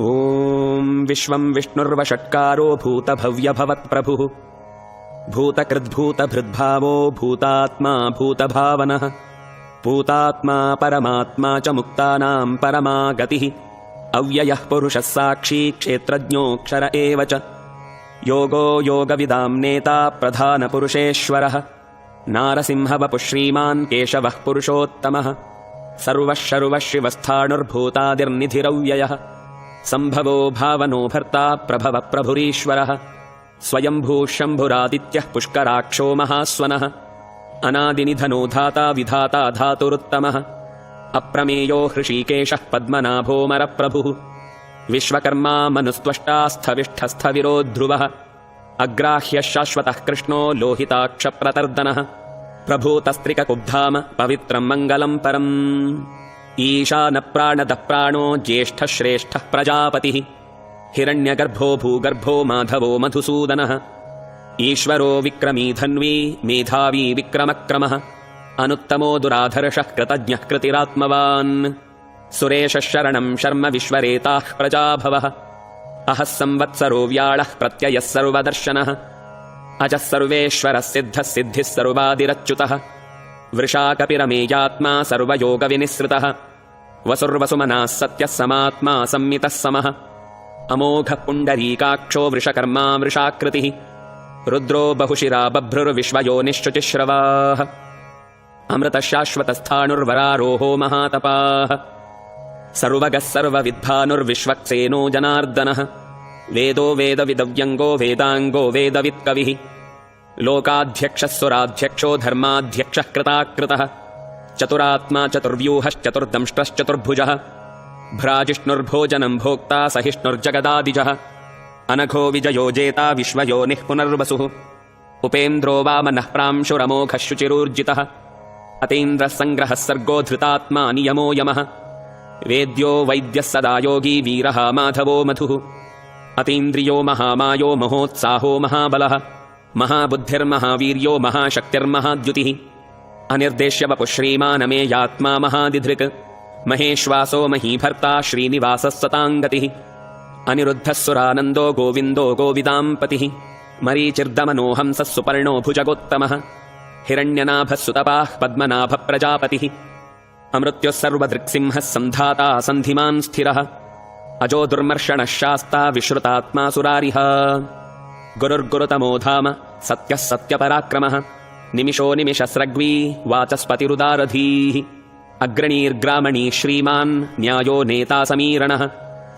ॐ विश्वं विष्णुर्वषट्कारो भूतभव्यभवत्प्रभुः भूतकृद्भूतभृद्भावो भूतात्मा भूतभावनः भूतात्मा परमात्मा च मुक्तानां परमा गतिः अव्ययः पुरुषः साक्षी क्षेत्रज्ञोऽक्षर एव च योगो योगविदां नेता प्रधानपुरुषेश्वरः नारसिंहवपुः श्रीमान् केशवः पुरुषोत्तमः सर्वः शर्वः शिवस्थाणुर्भूतादिर्निधिरव्ययः सम्भवो भावनो भर्ता प्रभव प्रभुरीश्वरः स्वयंभूः शम्भुरादित्यः पुष्कराक्षो महास्वनः अनादिनिधनो धाता विधाता धातुरुत्तमः अप्रमेयो हृषीकेशः पद्मनाभोऽमरप्रभुः विश्वकर्मा मनुस्त्वष्टा स्थविष्ठस्थविरो ध्रुवः अग्राह्यः शाश्वतः कृष्णो लोहिताक्षप्रतर्दनः प्रभूतस्त्रिककुब्धाम पवित्रं मङ्गलं परम् ईशानप्राणदः प्राणो ज्येष्ठः श्रेष्ठः प्रजापतिः हिरण्यगर्भो भूगर्भो माधवो मधुसूदनः ईश्वरो विक्रमी धन्वी मेधावी विक्रमक्रमः अनुत्तमो दुराधर्षः कृतज्ञः कृतिरात्मवान् सुरेशः शरणं शर्म विश्वरेताः प्रजाभवः अहः संवत्सरो व्याळः प्रत्ययः सर्वदर्शनः अजः सर्वेश्वरः सिद्धः सिद्धिः सर्वादिरच्युतः वृषाकपिरमेयात्मा सर्वयोगविनिसृतः वसुर्वसुमनः सत्यः समात्मा संमितः समः अमोघः पुण्डरीकाक्षो वृषकर्मा वृषाकृतिः रुद्रो बहुशिरा बभ्रुर्विश्वयोनिश्चुतिश्रवाः अमृतशाश्वतस्थाणुर्वरारोहो महातपाः सर्वगः सर्वविद्भानुर्विश्वक्सेनो जनार्दनः वेदो वेदविदव्यङ्गो वेदाङ्गो वेदवित्कविः लोकाध्यक्षः सुराध्यक्षो धर्माध्यक्षः कृताकृतः चतुरात्मा चतुर्व्यूहश्चतुर्दंष्ट्रश्चतुर्भुजः भ्राजिष्णुर्भोजनं भोक्ता सहिष्णुर्जगदादिजः अनघो विजयो जेता विश्वयोनिः पुनर्वसुः उपेन्द्रो वामनः प्रांशुरमोघः शुचिरूर्जितः अतीन्द्रः सङ्ग्रहः सर्गो धृतात्मा नियमो यमः वेद्यो वैद्यः सदा योगी वीरः माधवो मधुः अतीन्द्रियो महामायो महोत्साहो महाबलः महाबुद्धिर्महावीर्यो महाशक्तिर्महाद्युतिः अनिर्देश्यवपुः श्रीमानमेयात्मा महादिधृक् महेश्वासो महीभर्ता श्रीनिवासः सताङ्गतिः अनिरुद्धः सुरानन्दो गोविन्दो गोविदाम्पतिः मरीचिर्दमनोहंसः सुपर्णो भुजगोत्तमः हिरण्यनाभः सुतपाः पद्मनाभप्रजापतिः अमृत्युः सर्वदृक्सिंहः सन्धाता सन्धिमान् स्थिरः अजो दुर्मर्षणः शास्ता विश्रुतात्मा सुरारिः गुरुर्गुरुतमो धाम सत्यः सत्यपराक्रमः निमिषो निमिषस्रग्वी वाचस्पतिरुदारधीः अग्रणीर्ग्रामणी श्रीमान् न्यायो नेता समीरणः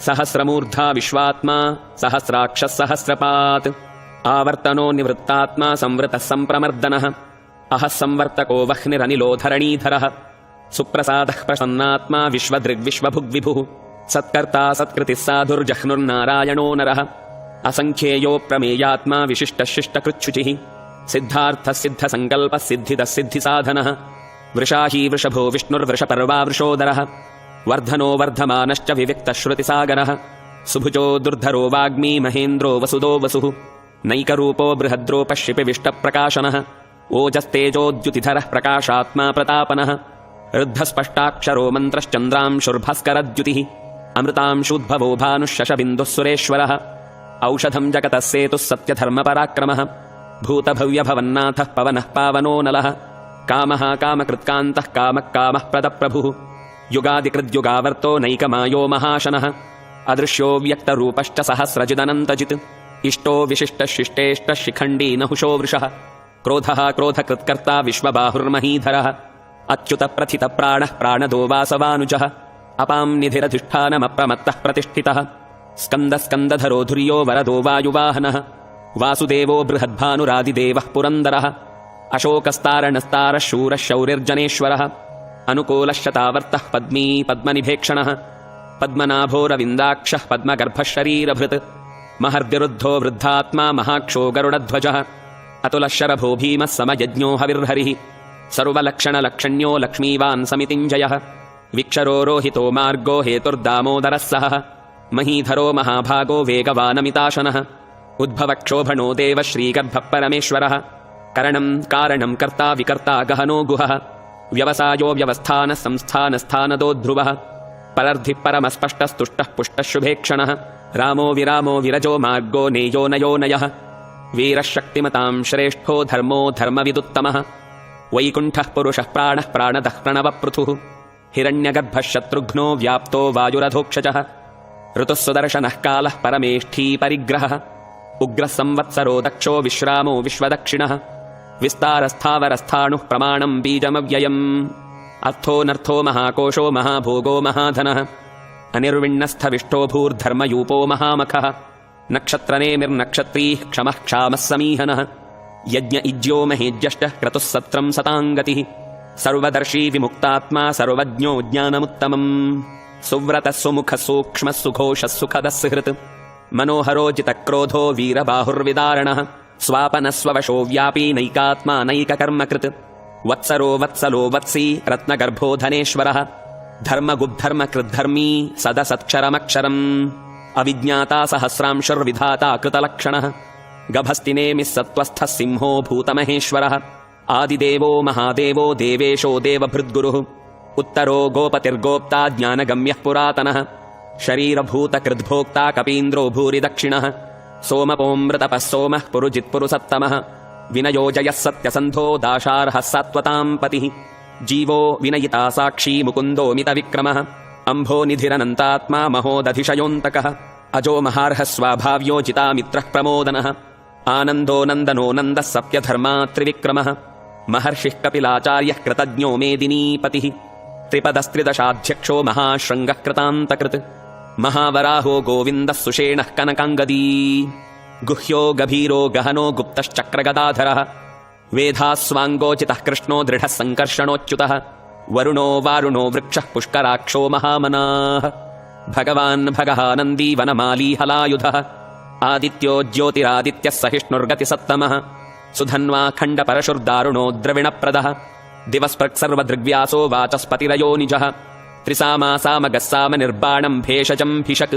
सहस्रमूर्धा विश्वात्मा सहस्राक्षः सहस्रपात् आवर्तनो निवृत्तात्मा संवृतः सम्प्रमर्दनः अहः संवर्तको वह्निरनिलो धरणीधरः सुप्रसादः प्रसन्नात्मा विश्वदृग्विश्वभुग्विभुः सत्कर्ता सत्कृतिः साधुर्जह्नुर्नारायणो नरः असङ्ख्येयो प्रमेयात्मा विशिष्टः शिष्टकृच्छुचिः सिद्धार्थः सिद्धसङ्कल्पः सिद्धिदः सिद्धिसाधनः वृषाही वृषभो विष्णुर्वृषपर्वा वृषोदरः वर्धनो वर्धमानश्च विविक्तश्रुतिसागरः सुभुजो दुर्धरो वाग्मी महेन्द्रो वसुदो वसुः नैकरूपो बृहद्रोपः शिपिविष्टप्रकाशनः ओजस्तेजोद्युतिधरः प्रकाशात्मा प्रतापनः ऋद्धस्पष्टाक्षरो मन्त्रश्चन्द्रांशुर्भास्करद्युतिः अमृतांशूद्भवो भानुः शशबिन्दुः सुरेश्वरः औषधं जगतः सेतुः सत्यधर्मपराक्रमः भूतभव्यभवन्नाथः पवनः पावनो नलः कामः कामकृत्कान्तः कामः कामः प्रदप्रभुः युगादिकृद्युगावर्तो नैकमायो महाशनः अदृश्यो व्यक्तरूपश्च सहस्रजिदनन्तजित् इष्टो विशिष्टः शिष्टेष्टः शिखण्डी नहुषो वृषः क्रोधः क्रोधकृत्कर्ता विश्वबाहुर्महीधरः अच्युतप्रथितप्राणः प्राणदो वासवानुजः अपां निधिरधिष्ठानमप्रमत्तः प्रतिष्ठितः स्कन्दस्कन्दधरो धुर्यो वरदो वायुवाहनः वासुदेवो बृहद्भानुरादिदेवः पुरन्दरः अशोकस्तारणस्तारः शूरः शौरिर्जनेश्वरः अनुकूलः शतावर्तः पद्मी पद्मनिभेक्षणः पद्मनाभो रविन्दाक्षः पद्मगर्भः शरीरभृत् महर्दिरुद्धो वृद्धात्मा महाक्षो गरुडध्वजः अतुलः शरभो भीमः समयज्ञो हविर्हरिः सर्वलक्षणलक्षण्यो लक्ष्मीवान् समितिञ्जयः विक्षरो रोहितो मार्गो हेतुर्दामोदरः सहः महीधरो महाभागो वेगवानमिताशनः उद्भवक्षोभणो देव श्रीगर्भः परमेश्वरः करणं कारणं कर्ता विकर्ता गहनो गुहः व्यवसायो व्यवस्थानः संस्थानस्थानदो ध्रुवः परर्धिः परमस्पष्टस्तुष्टः पुष्टः शुभेक्षणः रामो विरामो विरजो मार्गो नेयो नयो नयः वीरः शक्तिमतां श्रेष्ठो धर्मो धर्मविदुत्तमः वैकुण्ठः पुरुषः प्राणः प्राणदः प्रणवपृथुः हिरण्यगर्भः शत्रुघ्नो व्याप्तो वायुरधोक्षजः ऋतुः सुदर्शनः कालः परमेष्ठी परिग्रहः उग्रः संवत्सरो दक्षो विश्रामो विश्वदक्षिणः विस्तारस्थावरस्थाणुः प्रमाणं बीजमव्ययम् अर्थोऽनर्थो महाकोशो महाभोगो महाधनः अनिर्विण्णस्थविष्टो भूर्धर्मयूपो महामखः नक्षत्रनेमिर्नक्षत्रीः क्षमः क्षामः समीहनः यज्ञ इज्यो महेज्यष्टः क्रतुः सत्रं सताङ्गतिः सर्वदर्शी विमुक्तात्मा सर्वज्ञो ज्ञानमुत्तमम् सुव्रतः सुमुखः सूक्ष्मः सुघोषः सुखदः सुहृत् मनोहरो जितक्रोधो वीरबाहुर्विदारणः स्वापनस्ववशो व्यापी नैकात्मा नैककर्मकृत् वत्सरो वत्सलो वत्सी रत्नगर्भो धनेश्वरः धर्मगुद्धर्मकृद्धर्मी सदसत्क्षरमक्षरम् अविज्ञाता सहस्रांशुर्विधाता कृतलक्षणः गभस्तिनेमिः सत्त्वस्थः सिंहो भूतमहेश्वरः आदिदेवो महादेवो देवेशो देवभृद्गुरुः उत्तरो गोपतिर्गोप्ता ज्ञानगम्यः पुरातनः शरीरभूतकृद्भोक्ता कपीन्द्रो भूरि दक्षिणः सोमपोऽमृतपः सोमः पुरुजित्पुरुसत्तमः विनयोजयः सत्यसन्धो दाशार्हः सात्वतां पतिः जीवो विनयिता साक्षी मुकुन्दो मितविक्रमः अम्भोनिधिरनन्तात्मा महोदधिशयोऽन्तकः अजो महार्हः स्वाभाव्यो जितामित्रः प्रमोदनः आनन्दो नन्दनो नन्दः सत्यधर्मा त्रिविक्रमः महर्षिः कपिलाचार्यः कृतज्ञो मेदिनीपतिः त्रिपदस्त्रिदशाध्यक्षो महाशृङ्गः कृतान्तकृत् महावराहो गोविन्दः सुषेणः कनकाङ्गदी गुह्यो गभीरो गहनो गुप्तश्चक्रगदाधरः वेधास्वाङ्गोचितः कृष्णो दृढः सङ्कर्षणोच्युतः वरुणो वारुणो वृक्षः पुष्कराक्षो महामनाः भगवान् भगहानन्दी वनमाली हलायुधः आदित्यो ज्योतिरादित्यः सहिष्णुर्गतिसत्तमः सुधन्वा खण्डपरशुर्दारुणो द्रविणप्रदः दिवस्पृक्सर्वदृग्व्यासो वाचस्पतिरयो निजः त्रिसामासामगः सामनिर्बाणम् भेषजम् भिषक्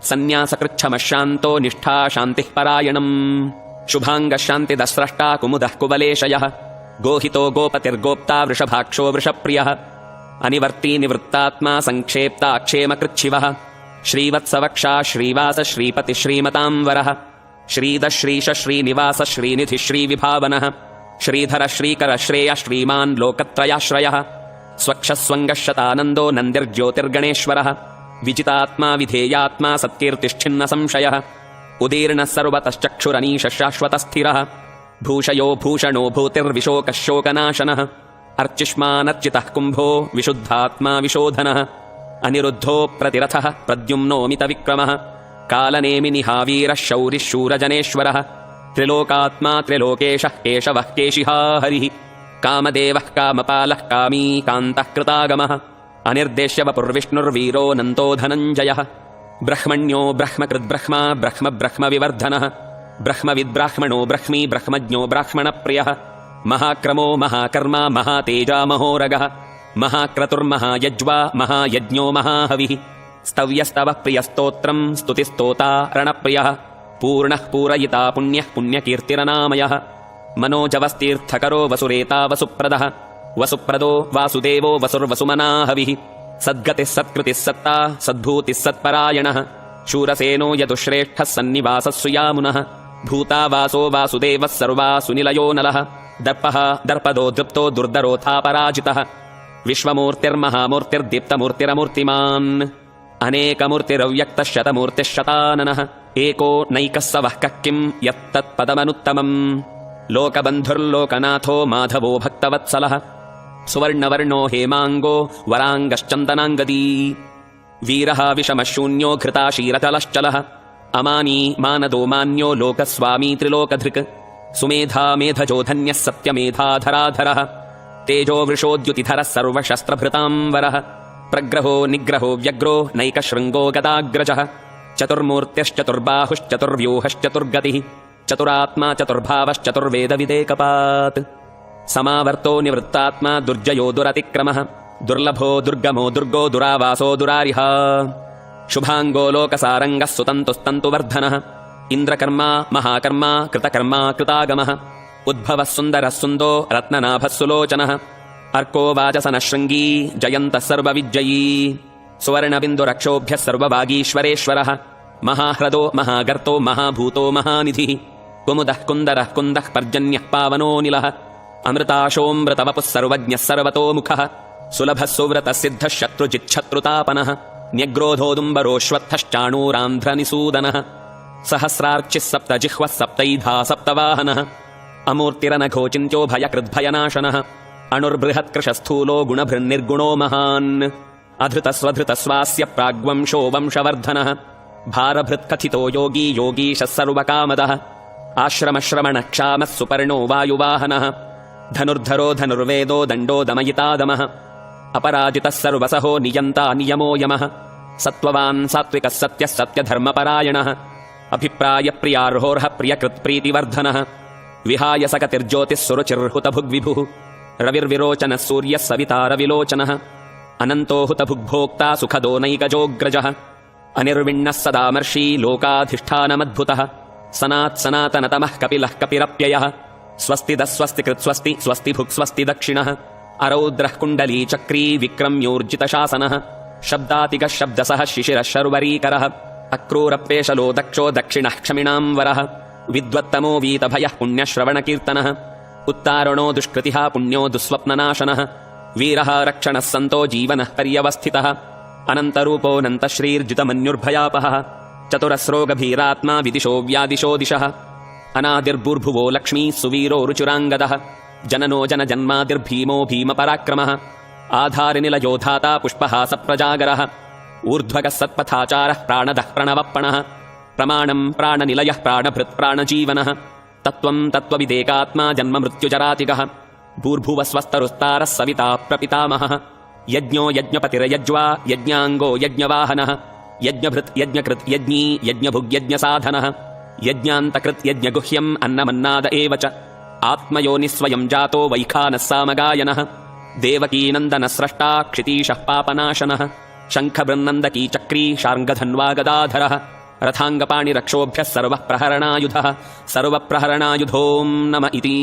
सन्न्यासकृच्छमशान्तो निष्ठा शान्तिः परायणम् शुभाङ्गः शान्तिदस्रष्टा कुमुदः कुवलेशयः गोहितो गोपतिर्गोप्ता वृषभाक्षो वृषप्रियः अनिवर्ती निवृत्तात्मा सङ्क्षेप्ता क्षेमकृच्छिवः श्रीवत्सवक्षा श्रीवास श्रीपतिः श्रीमतां वरः श्रीद श्रीश श्रीनिवास श्रीनिधिः श्रीविभावनः श्रीधर श्रीकर श्रेय श्रीमान् लोकत्रयाश्रयः स्वक्षस्वङ्गशतानन्दो नन्दिर्ज्योतिर्गणेश्वरः विजितात्मा विधेयात्मा सत्कीर्तिश्छिन्न संशयः उदीर्णः सर्वतश्चक्षुरनीशः शाश्वतस्थिरः भूषयो भूषणो भूतिर्विशोकः शोकनाशनः अर्चिष्मानर्चितः कुम्भो विशुद्धात्मा विशोधनः अनिरुद्धो प्रतिरथः प्रद्युम्नो मितविक्रमः कालनेमिनिहावीरः शौरिः शूरजनेश्वरः त्रिलोकात्मा त्रिलोकेशः केशवः केशिहा हरिः कामदेवः कामपालः कामी कान्तः कृतागमः अनिर्देश्य वपुर्विष्णुर्वीरो नन्तो धनञ्जयः ब्रह्मण्यो ब्रह्मकृद्ब्रह्मा ब्रह्म ब्रह्मविवर्धनः ब्रह्मविद्ब्राह्मणो ब्रह्मी ब्रह्मज्ञो ब्राह्मणप्रियः महाक्रमो महाकर्मा महातेजा महोरगः महाक्रतुर्महायज्वा महायज्ञो महाहविः स्तव्यस्तवः प्रियस्तोत्रम् स्तुतिस्तोता रणप्रियः पूर्णः पूरयिता पुण्यः पुण्यकीर्तिरनामयः मनोजवस्तीर्थकरो वसुरेता वसुप्रदः वसुप्रदो वासुदेवो वसुर्वसुमनाहविः सद्गतिः सत्कृतिः सत्ता सद्भूतिः सत्परायणः शूरसेनो यदुश्रेष्ठः सन्निवासः सुयामुनः भूता वासो वासुदेवः सर्वासुनिलयो नलः दर्पः दर्पदो दृप्तो दुर्धरोऽथापराजितः विश्वमूर्तिर्महामूर्तिर्दीप्तमूर्तिरमूर्तिमान् अनेकमूर्तिरव्यक्तः शतमूर्तिः शताननः एको नैकः स वः कः किम् यत्तत्पदमनुत्तमम् लोकबन्धुर्लोकनाथो माधवो भक्तवत्सलः सुवर्णवर्णो हेमाङ्गो वराङ्गश्चन्दनाङ्गदी वीरः विषमः शून्यो घृताशीरचलश्चलः अमानी मानदो मान्यो लोकस्वामी त्रिलोकधृक् सुमेधा मेधजो धन्यः सत्यमेधाधराधरः तेजो वृषोद्युतिधरः सर्वशस्त्रभृताम्बरः प्रग्रहो निग्रहो व्यग्रो नैकशृङ्गो गदाग्रजः चतुर्मूर्त्यश्चतुर्बाहुश्चतुर्व्यूहश्चतुर्गतिः चतुरात्मा चतुर्भावश्चतुर्वेदविदेकपात् समावर्तो निवृत्तात्मा दुर्जयो दुरतिक्रमः दुर्लभो दुर्गमो दुर्गो दुरावासो दुरारिः शुभाङ्गो लोकसारङ्गः सुतन्तुस्तन्तुवर्धनः इन्द्रकर्मा महाकर्मा कृतकर्मा कृतागमः उद्भवः सुन्दरः सुन्दो रत्ननाभः सुलोचनः अर्को वाचसनः शृङ्गी जयन्तः सर्वविजयी सुवर्णबिन्दुरक्षोभ्यः सर्वभागीश्वरेश्वरः महाह्रदो महागर्तो महाभूतो महानिधिः कुमुदः कुन्दरः कुन्दः पर्जन्यः पावनोऽनिलः अमृताशोऽमृतवपुः सर्वज्ञः सर्वतोमुखः सुलभः सुव्रतः सिद्धः शत्रुजिच्छत्रुतापनः न्यग्रोधोदुम्बरोऽश्वत्थश्चाणूरान्ध्रनिसूदनः सहस्रार्चिः सप्तजिह्वः सप्तैधा सप्तवाहनः अमूर्तिरनघोचिन्त्यो भयकृद्भयनाशनः अणुर्बृहत्कृशस्थूलो गुणभृन्निर्गुणो महान् अधृतस्वधृतस्वास्य प्राग्वंशो वंशवर्धनः भारभृत्कथितो योगी योगीशः सर्वकामदः आश्रमश्रमणक्षामः सुपर्णो वायुवाहनः धनुर्धरो धनुर्वेदो दण्डो दमयितादमः अपराजितः सर्वसहो नियन्ता नियमो यमः सत्त्ववान् सात्विकः सत्यः सत्यधर्मपरायणः अभिप्रायप्रियार्होर्ह प्रियकृत्प्रीतिवर्धनः विहाय सकतिर्ज्योतिः सुरुचिर्हुतभुग्विभुः रविर्विरोचनः सूर्यः सविता रविलोचनः अनन्तो हुतभुग्भोक्ता सुखदो नैकजोऽग्रजः अनिर्विण्णः सदामर्षी लोकाधिष्ठानमद्भुतः सनात्सनातनतमः कपिलः कपिरप्ययः स्वस्तिदस्वस्तिकृत्स्वस्ति स्वस्तिभुक्स्वस्ति दक्षिणः अरौद्रः कुण्डली चक्री विक्रम्योर्जितशासनः शब्दातिकः शब्दसः शिशिरः शर्वरीकरः अक्रूरप्वेशलो दक्षो दक्षिणः क्षमिणां वरः विद्वत्तमो वीतभयः पुण्यश्रवणकीर्तनः उत्तारणो दुष्कृतिः पुण्यो दुःस्वप्ननाशनः वीरः रक्षणः सन्तो जीवनः पर्यवस्थितः अनन्तरूपोऽनन्तश्रीर्जितमन्युर्भयापहः चतुरस्रो गभीरात्मा विदिशो व्यादिशो दिशः अनादिर्भूर्भुवो लक्ष्मी सुवीरो रुचिराङ्गदः जननो जनजन्मादिर्भीमो भीमपराक्रमः आधारनिलयो धाता पुष्पहासप्रजागरः ऊर्ध्वगः सत्पथाचारः प्राणदः प्रणवप्पणः प्रमाणं प्राणनिलयः प्राणभृत् प्राणजीवनः तत्त्वं तत्त्वविदेकात्मा जन्ममृत्युजरातिगः भूर्भुवस्वस्तरुस्तारः सविता प्रपितामहः यज्ञो यज्ञपतिरयज्वा यज्ञाङ्गो यज्ञवाहनः यज्ञभृत् यज्ञकृत् यज्ञी यज्ञभुग्यज्ञसाधनः यज्ञान्तकृत् यज्ञगुह्यम् अन्नमन्नाद एव च आत्मयोनिस्वयं जातो वैखानः सामगायनः देवकीनन्दनस्रष्टा क्षितीशः पापनाशनः शङ्खबृन्नन्दकी चक्री शार्ङ्गधन्वा गदाधरः रथाङ्गपाणिरक्षोभ्यः सर्वप्रहरणायुधः सर्वप्रहरणायुधोऽं नम इति।